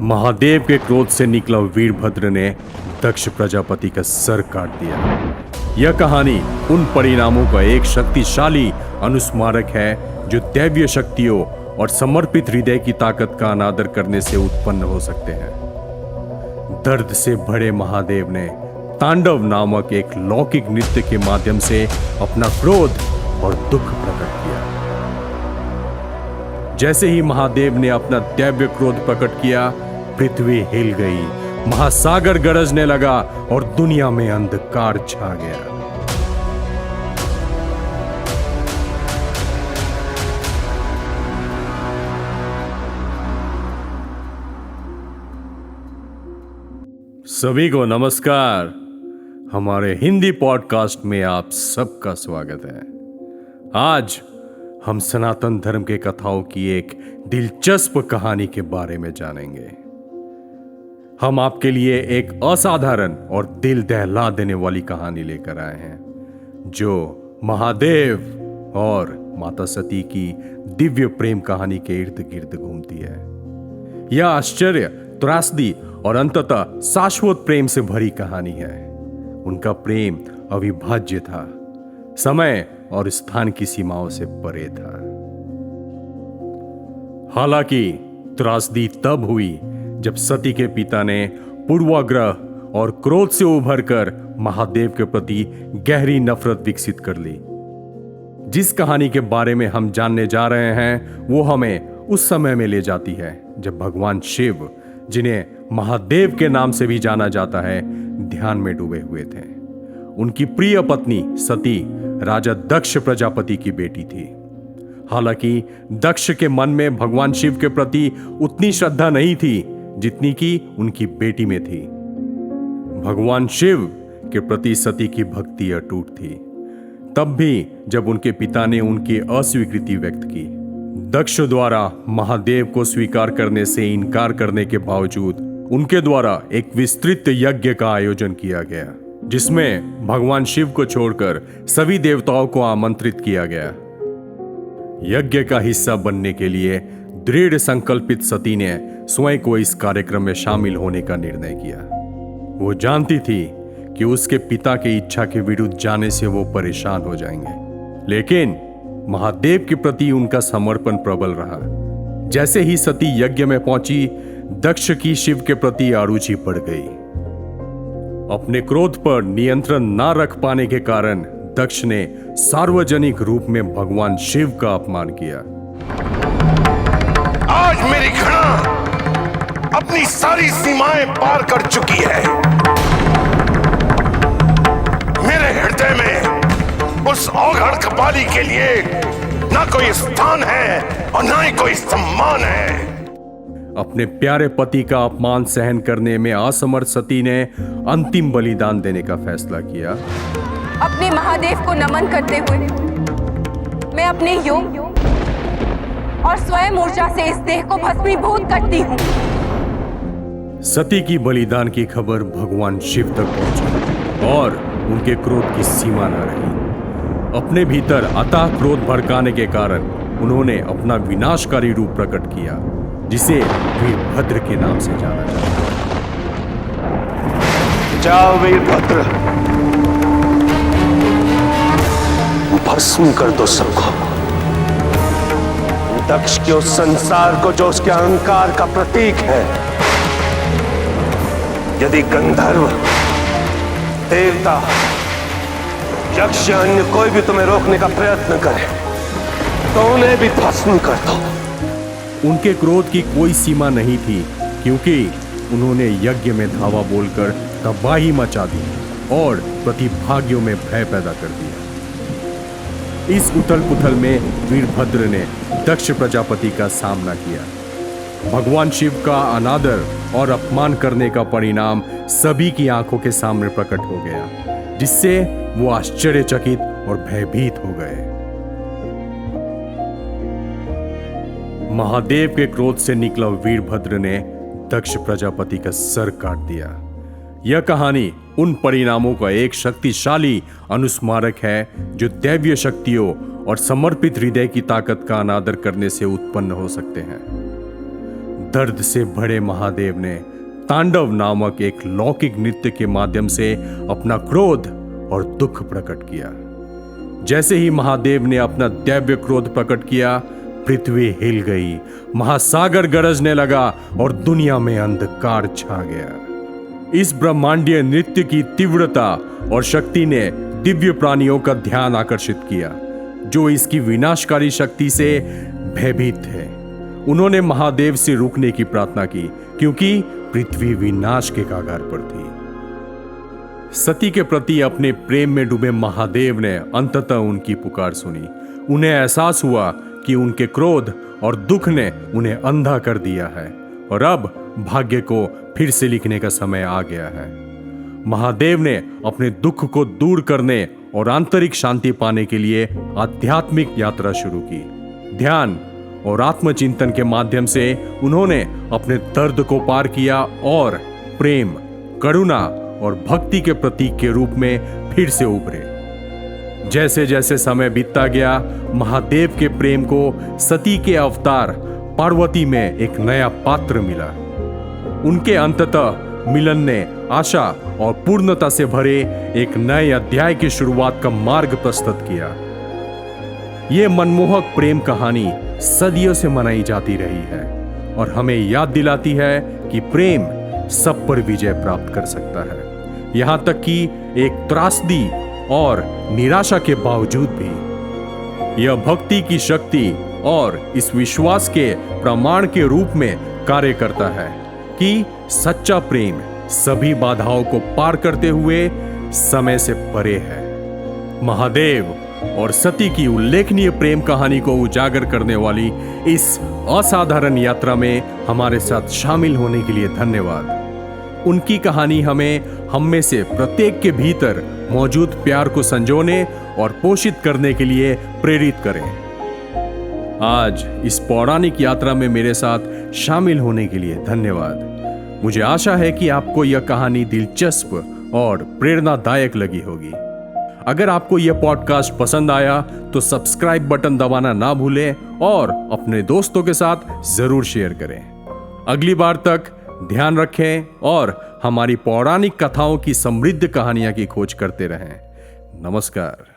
महादेव के क्रोध से निकला वीरभद्र ने दक्ष प्रजापति का सर काट दिया। यह कहानी उन परिणामों का एक शक्तिशाली अनुस्मारक है जो दैवीय शक्तियों और समर्पित हृदय की ताकत का अनादर करने से उत्पन्न हो सकते हैं। दर्द से भरे महादेव ने तांडव नामक एक लौकिक नृत्य के माध्यम से अपना क्रोध और दुख प्रकट किया। जैसे ही महादेव ने अपना दैव्य क्रोध प्रकट किया, पृथ्वी हिल गई, महासागर गरजने लगा और दुनिया में अंधकार छा गया। सभी को नमस्कार। हमारे हिंदी पॉडकास्ट में आप सबका स्वागत है। आज हम सनातन धर्म के कथाओं की एक दिलचस्प कहानी के बारे में जानेंगे। हम आपके लिए एक असाधारण और दिल दहला देने वाली कहानी लेकर आए हैं, जो महादेव और माता सती की दिव्य प्रेम कहानी के इर्द गिर्द घूमती है। यह आश्चर्य, त्रासदी और अंततः शाश्वत प्रेम से भरी कहानी है। उनका प्रेम अविभाज्य था, समय और स्थान की सीमाओं से परे था। हालांकि त्रासदी तब हुई जब सती के पिता ने पूर्वाग्रह और क्रोध से उभरकर महादेव के प्रति गहरी नफरत विकसित कर ली। जिस कहानी के बारे में हम जानने जा रहे हैं वो हमें उस समय में ले जाती है जब भगवान शिव, जिन्हें महादेव के नाम से भी जाना जाता है, ध्यान में डूबे हुए थे। उनकी प्रिय पत्नी सती राजा दक्ष प्रजापति की बेटी थी। हालांकि दक्ष के मन में भगवान शिव के प्रति उतनी श्रद्धा नहीं थी जितनी कि उनकी बेटी में थी। भगवान शिव के प्रति सती की भक्ति अटूट थी, तब भी जब उनके पिता ने उनकी अस्वीकृति व्यक्त की। दक्ष द्वारा महादेव को स्वीकार करने से इनकार करने के बावजूद उनके द्वारा एक विस्तृत यज्ञ का आयोजन किया गया, जिसमें भगवान शिव को छोड़कर सभी देवताओं को आमंत्रित किया गया। यज्ञ का हिस्सा बनने के लिए दृढ़ संकल्पित सती ने स्वयं को इस कार्यक्रम में शामिल होने का निर्णय किया। वो जानती थी कि उसके पिता की इच्छा के विरुद्ध जाने से वो परेशान हो जाएंगे, लेकिन महादेव के प्रति उनका समर्पण प्रबल रहा। जैसे ही सती यज्ञ में पहुंची, दक्ष की शिव के प्रति अरुचि बढ़ गई। अपने क्रोध पर नियंत्रण न रख पाने के कारण दक्ष ने सार्वजनिक रूप में भगवान शिव का अपमान किया। आज मेरी घृणा अपनी सारी सीमाएं पार कर चुकी है। मेरे हृदय में उस औघड़ कपाली के लिए ना कोई स्थान है और ना ही कोई सम्मान है। अपने प्यारे पति का अपमान सहन करने में असमर्थ सती ने अंतिम बलिदान देने का फैसला किया। अपने महादेव को नमन करते हुए मैं अपने योग और स्वयं ऊर्जा से इस देह को भस्मीभूत करती हूँ। सती की बलिदान की खबर भगवान शिव तक पहुंची और उनके क्रोध की सीमा न रही। अपने भीतर अथाह क्रोध भड़काने के कारण उन्होंने अपना विनाशकारी रूप प्रकट किया, जिसे वीरभद्र के नाम से जाना जाता है। जाओ वीरभद्र, भस्म कर दो सबको। दक्ष के उस संसार को जो उसके अहंकार का प्रतीक है। यदि गंधर्व, देवता, यक्ष या अन्य कोई भी तुम्हें रोकने का प्रयत्न करे तो उन्हें भी भस्म कर दो। उनके क्रोध की कोई सीमा नहीं थी, क्योंकि उन्होंने यज्ञ में धावा बोलकर तबाही मचा दी और प्रतिभागियों में भय पैदा कर दिया। इस उथल पुथल में वीरभद्र ने दक्ष प्रजापति का सामना किया। भगवान शिव का अनादर और अपमान करने का परिणाम सभी की आंखों के सामने प्रकट हो गया, जिससे वो आश्चर्यचकित और भयभीत हो गए। महादेव के क्रोध से निकला वीरभद्र ने दक्ष प्रजापति का सर काट दिया। यह कहानी उन परिणामों का एक शक्तिशाली अनुस्मारक है जो दैवीय शक्तियों और समर्पित हृदय की ताकत का अनादर करने से उत्पन्न हो सकते हैं। दर्द से भरे महादेव ने तांडव नामक एक लौकिक नृत्य के माध्यम से अपना क्रोध और दुख प्रकट किया। जैसे ही महादेव ने अपना दैव्य क्रोध प्रकट किया, पृथ्वी हिल गई, महासागर गरजने लगा और दुनिया में अंधकार छा गया। इस ब्रह्मांडीय नृत्य की तीव्रता और शक्ति ने दिव्य प्राणियों का ध्यान आकर्षित किया, जो इसकी विनाशकारी शक्ति से भयभीत थे। उन्होंने महादेव से रुकने की प्रार्थना की, क्योंकि पृथ्वी विनाश के कगार पर थी। सती के प्रति अपने प्रेम में डूबे महादेव ने अंततः उनकी पुकार सुनी। उन्हें एहसास हुआ कि उनके क्रोध और दुख ने उन्हें अंधा कर दिया है और अब भाग्य को फिर से लिखने का समय आ गया है। महादेव ने अपने दुख को दूर करने और आंतरिक शांति पाने के लिए आध्यात्मिक यात्रा शुरू की। ध्यान और आत्मचिंतन के माध्यम से उन्होंने अपने दर्द को पार किया और प्रेम, करुणा और भक्ति के प्रतीक के रूप में फिर से उभरे। जैसे जैसे समय बीतता गया, महादेव के प्रेम को सती के अवतार पार्वती में एक नया पात्र मिला। उनके अंततः मिलन ने आशा और पूर्णता से भरे एक नए अध्याय की शुरुआत का मार्ग प्रस्तुत किया। यह मनमोहक प्रेम कहानी सदियों से मनाई जाती रही है और हमें याद दिलाती है कि प्रेम सब पर विजय प्राप्त कर सकता है, यहां तक कि एक त्रासदी और निराशा के बावजूद भी। यह भक्ति की शक्ति और इस विश्वास के प्रमाण के रूप में कार्य करता है कि सच्चा प्रेम सभी बाधाओं को पार करते हुए समय से परे है। महादेव और सती की उल्लेखनीय प्रेम कहानी को उजागर करने वाली इस असाधारण यात्रा में हमारे साथ शामिल होने के लिए धन्यवाद। उनकी कहानी हम में से प्रत्येक के भीतर मौजूद प्यार को संजोने और पोषित करने के लिए प्रेरित करें। आज इस पौराणिक यात्रा में मेरे साथ शामिल होने के लिए धन्यवाद। मुझे आशा है कि आपको यह कहानी दिलचस्प और प्रेरणादायक लगी होगी। अगर आपको यह पॉडकास्ट पसंद आया तो सब्सक्राइब बटन दबाना ना भूलें और अपने दोस्तों के साथ जरूर शेयर करें। अगली बार तक ध्यान रखें और हमारी पौराणिक कथाओं की समृद्ध कहानियां की खोज करते रहें। नमस्कार।